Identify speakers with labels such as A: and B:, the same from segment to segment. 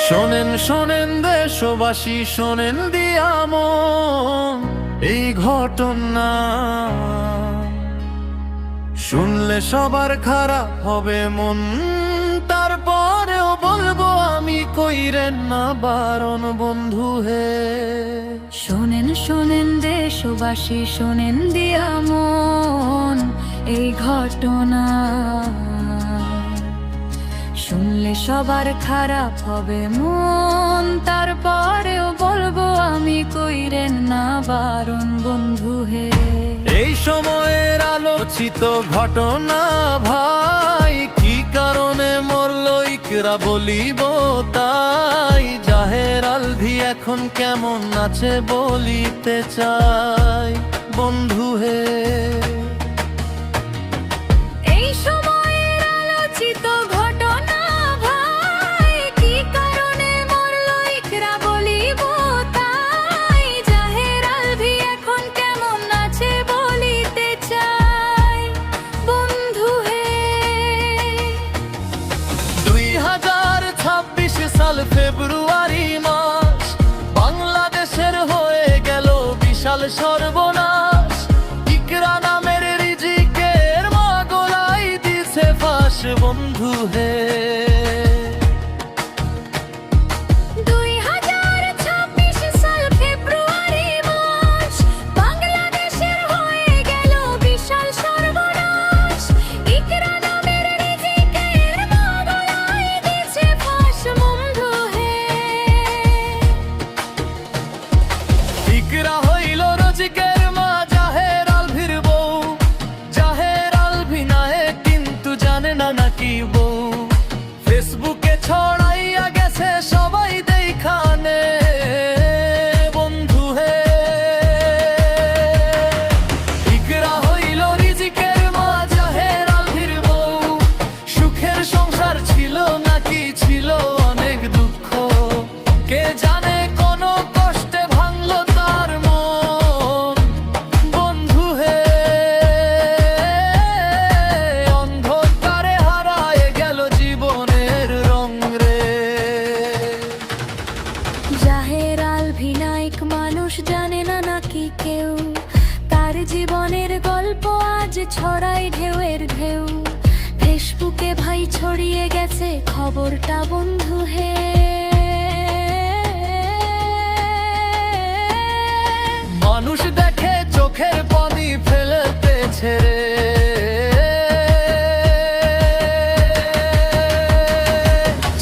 A: শোনেন শোনেন দেশবাসী, শোনেন দিয়া মন এই ঘটনা। শুনলে সবার খারাপ হবে মন, তারপরেও বলবো আমি কইরেন না বারণ বন্ধু হে।
B: শোনেন শোনেন দেশবাসী, শোনেন দিয়া মন এই ঘটনা। শুনলে সবার খারাপ হবে মন, তারপরেও বলবো আমি কইরেন না বারণ বন্ধু হে।
A: এই সময়ের আলোচিত ঘটনা ভাই, কি কারণে মরলো ইকরা বলিব তাই। জাহের আলভী এখন কেমন আছে বলিতে চাই বন্ধু হে।
B: এই সময়ের আলোচিত ঘটনা ভাই, কি কারণে মরলো ইকরা বলিব তাই। জাহের আলভী এখন কেমন আছে বলিতে চাই বন্ধু হে।
A: 2026 সাল ফেব্রুয়ারি মাস, বাংলাদেশের হয়ে গেল বিশাল সর্বনাশ। ইকরা নামের রিজিকের মা গলাই দিছে ফাঁস বন্ধু হে।
B: 2026 সাল ফেব্রুয়ারি মাস, বাংলাদেশের হয়ে গেল বিশাল সর্বনাশ। ইকরা নামের রিজিকের মা গলায় দিছে ফাঁস বন্ধু হে।
A: ইকরা হইল রজিকের মা, জাহের আলভীর বউ। জাহের আলভী নায়ক কিন্তু জানে না নাকি বউ। ফেসবুকে ছড়াইয়া গেছে সবাই দেখানে বন্ধু হে। ইকরা হইল রিজিকের মা, জাহের আলভীর বউ। সুখের সংসার ছিল নাকি ছিল অনেক দুঃখ, কে জানে কোন কষ্টে ভাঙলো তার মন বন্ধু হে। অন্ধকারে হারায় গেল জীবনের রং রে।
B: জাহের আলভী নায়ক মানুষ জানে না নাকি কেউ, তার জীবনের গল্প আজ ছড়াই ঢেউয়ের ঢেউ। ফেসবুকে ভাই ছড়িয়ে গেছে খবরটা বন্ধু হে।
A: মানুষ দেখে চোখের পানি ফেলতেছে রে।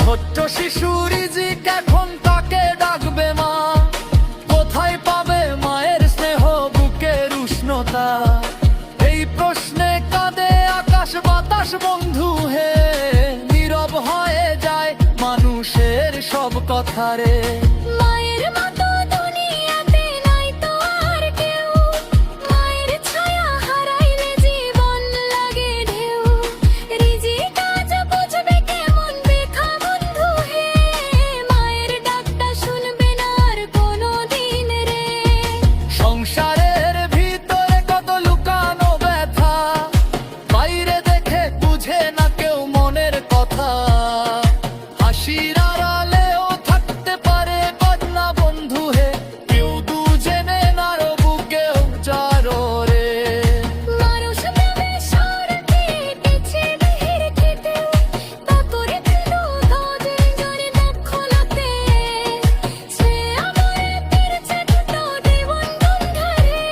A: ছোট্ট শিশু রিজিক এখন তাকে ডাকবে মা। কোথায় পাবে মায়ের স্নেহ, বুকের উষ্ণতা? এই প্রশ্নে কাঁদে আকাশ বাতাস বন্ধু হে। নীরব হয়ে যায় মানুষের সব কথা রে।
B: মায়ের মতো দুনিয়াতে নাই তো আর কেউ, মায়ের ছায়া হারাইলে জীবন লাগে ঢেউ। রিজিক আজ বুঝবে কেমন বেখা বন্ধু হে, মায়ের ডাকটা শুনবে না আর কোনো দিন রে।
A: সংসারের ভিতরে কত লুকানো ব্যথা, বাইরে দেখে বুঝে না কেউ মনের কথা। হাসির আড়ালেও থাকতে পারে বদনা বন্ধু হে, কেউ দু জেনে নারো বুকেও যারো রে।
B: মানুষ নামে স্বার্থে পিছে ভিড় খেতে, তা করে দিল তাদের জোরে দখলতে। সে আমারে ফিরছে দুটো জীবন বন্ধরে,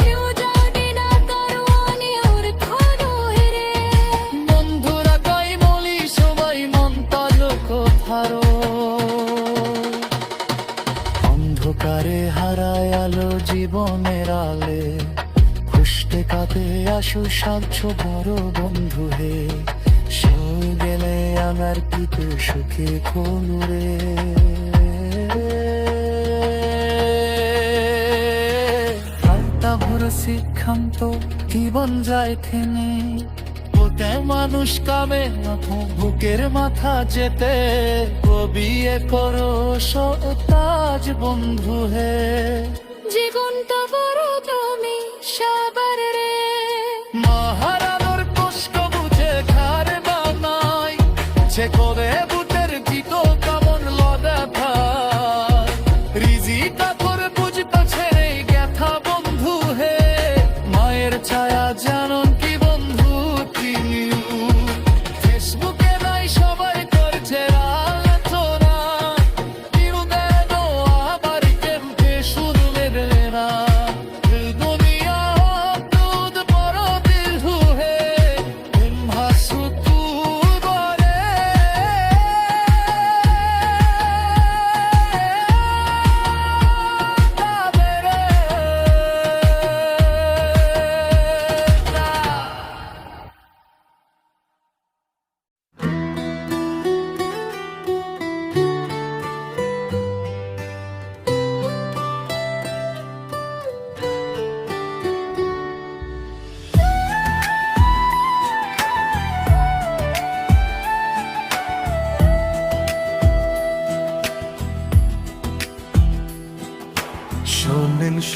B: কেউ জানে না কারো অনিয়র খনো হেরে।
A: বন্ধুরা কই বলি সবাই মন তালো কোথারো। অন্ধকারে হারায় আলো জীবনের আলে, খুশতে কাঁদে আসো সাচ্ছ বড় বন্ধু হে। সয়ে গেলে আমার পিতে সুখে কোনুরে। হালতা ভোর সিদ্ধান্ত জীবন যায় থেমে, ওতে মানুষ কামে বুকের মাথা যেতে। বিয়ে করো সতাজ বন্ধু হে।
B: জীবনটা বড় তুমি সবার রে।
A: মহারানোর কষ্ট বুঝে খার না নাই, যে করে বুটের ভিতো কেমন লয়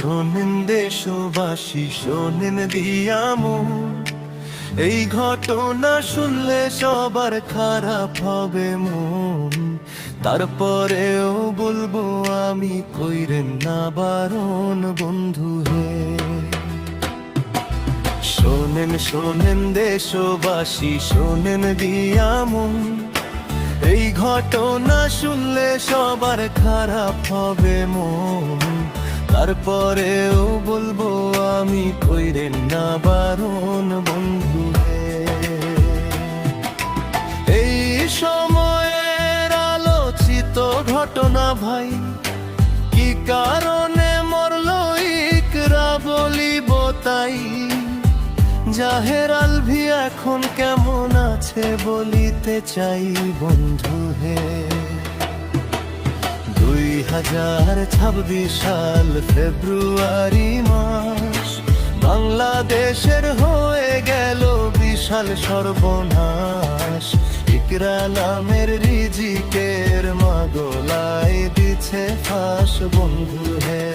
C: শোনেন দেশবাসী, শোনেন দিয়ামু, এই ঘটনা শুনলে সবার খারাপ হবে মন। তারপরেও বলবো আমি, কইরেন না বারণ বন্ধু হে। শোনেন শোনেন দেশবাসী, শোনেন দিয়ামু, এই ঘটনা শুনলে সবার খারাপ হবে মন। তারপরেও বলবো আমি, কইরেন না বারণ বন্ধু হে। এই সময়ের আলোচিত ঘটনা ভাই, কি কারণে মরলো ইকরা বলিব তাই। জাহের আলভি এখন কেমন আছে বলিতে চাই বন্ধু হে। 2026 সাল ফেব্রুয়ারি মাস, বাংলাদেশের হয়ে গেল বিশাল সর্বনাশ। ইকরা নামের রিজিকের মা গলায় দিছে ফাঁস বন্ধু হে।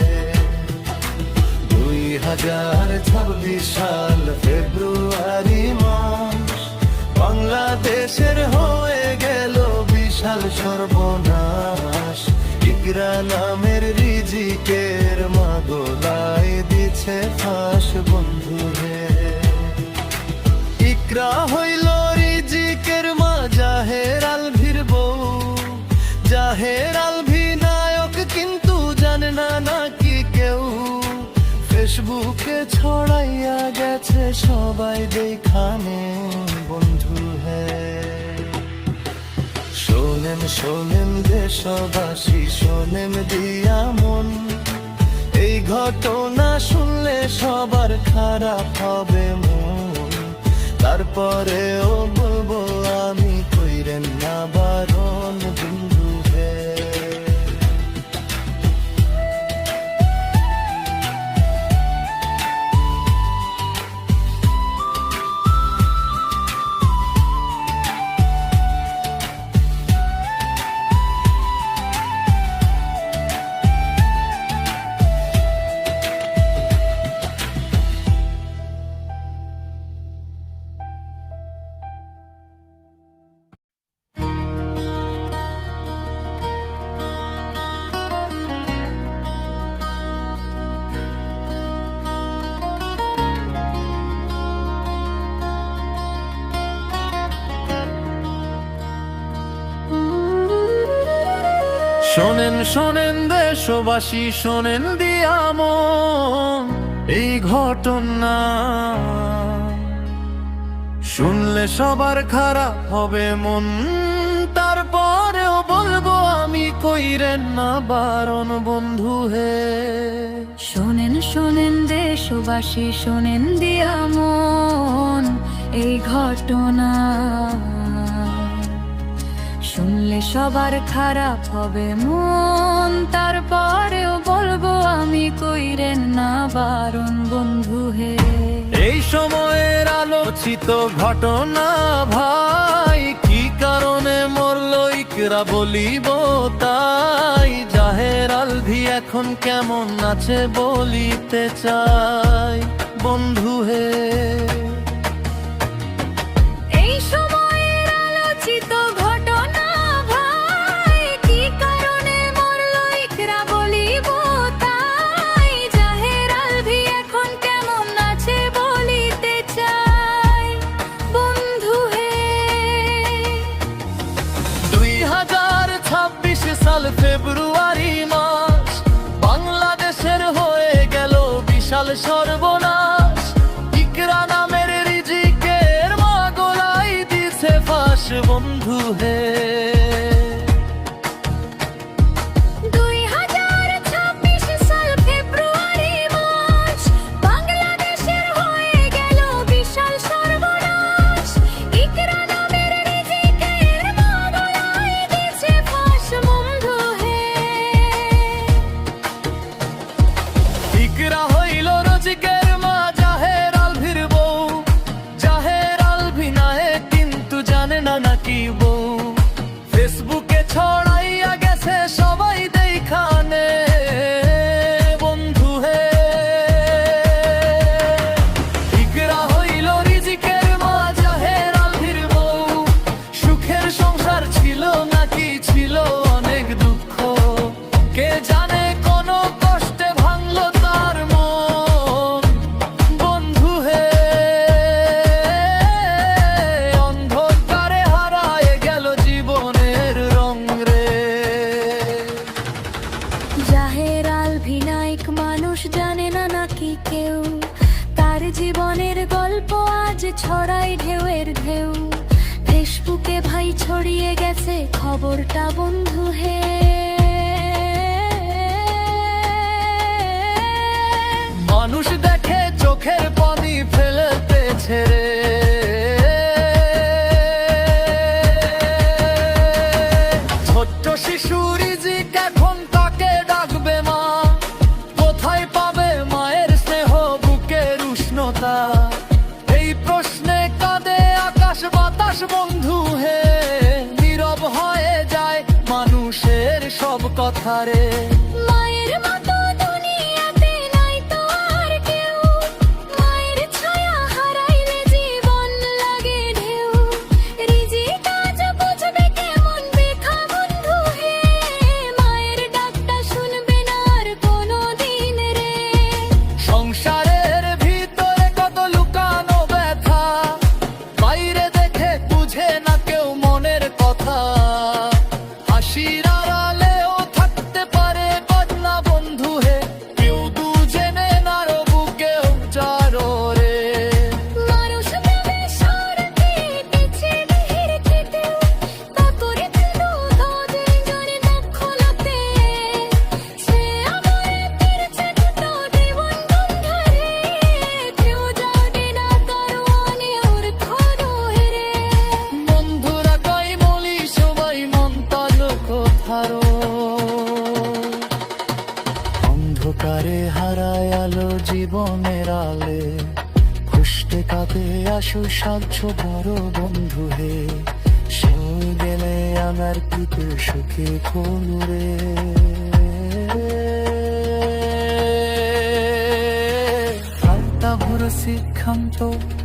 C: 2026 সাল ফেব্রুয়ারি মাস, বাংলাদেশের হয়ে গেল বিশাল সর্বনাশ। ইকরা নামের রিজিকের মা গলায় দিছে ফাঁস বন্ধু হে। ইকরা হইল রিজিকের মা জাহের আলভির বউ। জাহের আলভি নায়ক কিন্তু জানে না নাকি কেউ। ফেসবুকে ছড়াইয়া গেছে সবাই দেখানে বন্ধু হে। শোনেন শোনেন দেশবাসী, শোনেন দিয়া মন, এই ঘটনা শুনলে সবার খারাপ হবে মন। তারপরেও বলবো আমি, কইরেন না বারণ বন্ধু হে।
A: শোনেন শোনেন দেশবাসী, শোনেন দিয়ামন, এই ঘটনা শুনলে সবার খারাপ হবে মন। তারপরেও বলবো আমি, কইরেন না বারণ বন্ধু হে।
B: শোনেন শোনেন দেশবাসী, শোনেন দিয়ামন, এই ঘটনা শুনলে সবার খারাপ হবে মন। তারপরেও বলবো আমি, কইরেন না বারণ বন্ধু হে।
A: এই সময়ের আলোচিত ঘটনা ভাই, কি কারণে মরলো ইকরা বলিব তাই। জাহের আলভি এখন কেমন আছে বলিতে চাই বন্ধু হে।
B: এই সময়ের আলোচিত ঘটনা ভাই, কি কারণে মরলো ইকরা বলিব তাই। জাহের আলভি এখন কেমন আছে বলিতে চাই বন্ধু হে।
A: 2026 সাল ফেব্রুয়ারি মাস, বাংলাদেশের হয়ে গেল বিশাল সর্বনাশ। ইকরা নামের রিজিকের মা গলায় দিছে ফাঁস বন্ধু হে।
B: 2026 সাল ফেব্রুয়ারি মাস, বাংলাদেশের হয়ে গেল বিশাল সর্বনাশ। ইকরা নামের রিজিকের মা গলায় দিছে ফাঁস বন্ধু হে।
A: ইকরা হইল রজিকের মা জাহের আলভির বউ। জাহের আলভি নায়ক কিন্তু জানে না নাকি বউ। ফেসবুকে ছড়াইয়া গেছে সবাই দেখানে বন্ধু হে।
B: কোথায় ছড়িয়ে গেছে খবরটা বন্ধু হে।
A: মানুষ দেখে চোখের পানি ফেলতেছে রে, ছোট্ট শিশু রিজিক এখন তাকে ডাকবে মা। কোথায় পাবে মায়ের স্নেহ, বুকের উষ্ণতা? এই প্রশ্নে কাঁদে আকাশ বাতাস বন্ধু হে। নীরব হয়ে যায় মানুষের সব কথা রে।
B: মায়ের মতো দুনিয়াতে নাই তো আর কেউ, মায়ের ছায়া হারাইলে জীবন লাগে ঢেউ। রিজিক আজ বুঝবে কেমন বেখা বন্ধু হে, মায়ের ডাকটা শুনবে না আর কোনোদিন রে।
A: সংসারের ভিতরে কত লুকানো ব্যথা, বাইরে দেখে বুঝে না কেউ মনের কথা। হাসির আড়ালেও থাকতে পারে বদলা বন্ধু হে, কেউ দু জেনে না রবু কেউ যারো রে।
B: মানুষ ভাবে স্বর্গে গেছে দেহের খেতেও, তা করে ফেলো তাদের জোরে দখলতে। সে আমারে ফিরছে দুটো জীবন বন্ধুরে, কেউ যাবে না কারণে ওর খোঁজো হেরে।
A: বন্ধুরা কই বলি সবাই মন তালো কোথারো, অন্ধকারে হারায় আলো জীবনের আলে। খুশতে কাঁদে আসো সাধ্য বড় বন্ধু হে, সেই গেলে আমার পিতে সুখে খুলুরে। আলতা ভরে সিদ্ধান্ত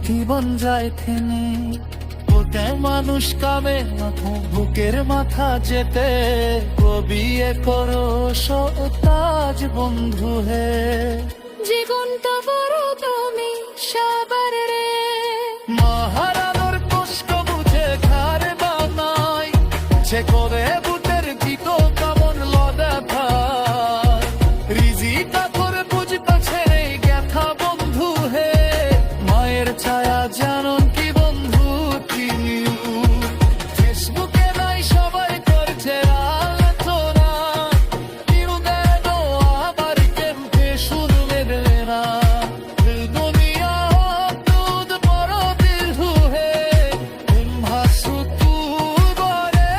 A: জীবন যায় থেমে, ওতে মানুষ কামে বুকের মাথা যেতে। বিয়ে করো সতাজ বন্ধু হে,
B: জীবনটা বড় তুমি সবার রে।
A: মহারানোর কষ্ট বুঝে ঘর বানাই, যে করে বুটের দিত কেমন লদা ভাই। রিজিকা করে বুঝতেছে রে ব্যথা বন্ধু হে, মায়ের ছায়া জানন কি বন্ধু তিনিও। ফেসবুকে নাই সবাই করছে আলোচনা, কেউ দেন আবার কেমতে শুনবে না। দুনিয়া দুধ বড় দিল হে, ভাসু তু বরে।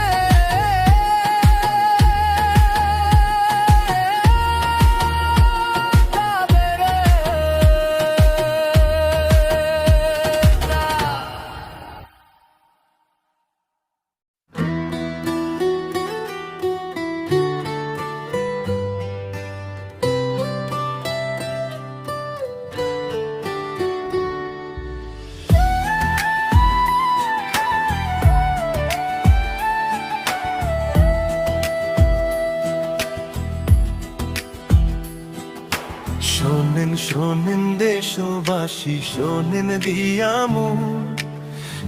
C: শোনেন শোনেন দেশবাসী, শোনেন দিয়া মন।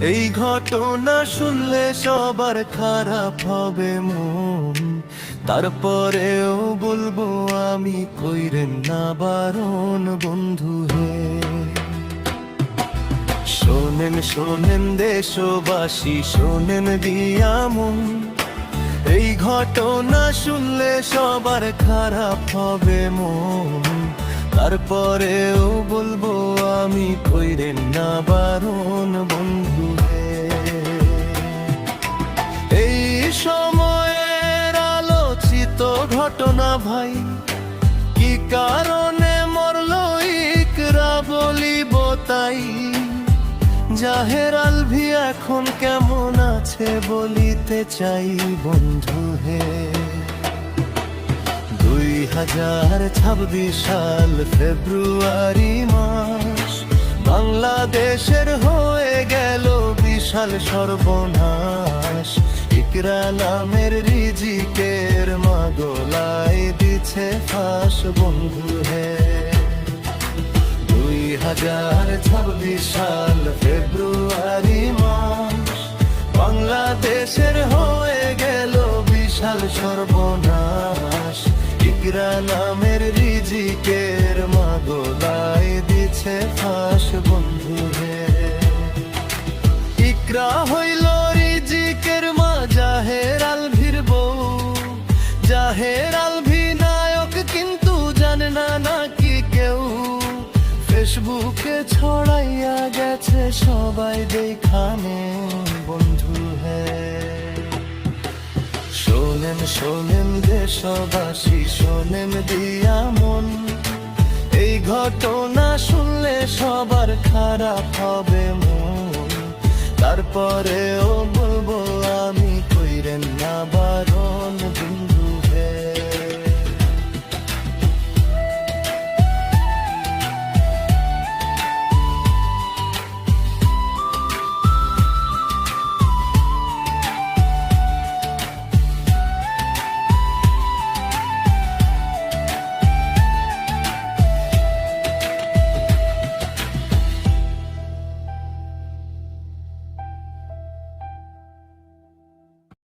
C: এই ঘটনা শুনলে সবার খারাপ হবে মন। তারপরেও বলবো আমি, কইরেন না বারণ বন্ধু হে। শোনেন শোনেন দেশবাসী, শোনেন দিয়া মন। এই ঘটনা শুনলে সবার খারাপ হবে মন। তারপরেও বলবো আমি, কইরেন না বারণ বন্ধু হে। এই সময়ের আলোচিত ঘটনা ভাই, কি কারণে মরলো ইকরা বলিব তাই। জাহের আলভি এখন কেমন আছে বলিতে চাই বন্ধু হে। 2026 সাল ফেব্রুয়ারি মাস, বাংলাদেশের হয়ে গেল বিশাল সর্বনাশ। ইকরা নামের রিজিকের মা গলায় দিছে ফাঁস বন্ধু হে। 2026 সাল ফেব্রুয়ারি মাস, বাংলাদেশের হয়ে গেল বিশাল সর্বনাশ। ইকরা নামের রিজিকের মা গলায় দিছে ফাঁস বন্ধু হে। ইকরা হইল রিজিকের ছড়াইয়া গেছে সবাই দেখানে বন্ধু হ্যায়। শোনেন শোনেন দেশবাসী, শোনেন দিয়া মন, এই ঘটনা শুনলে সবার খারাপ হবে মন, তারপরেও বলবো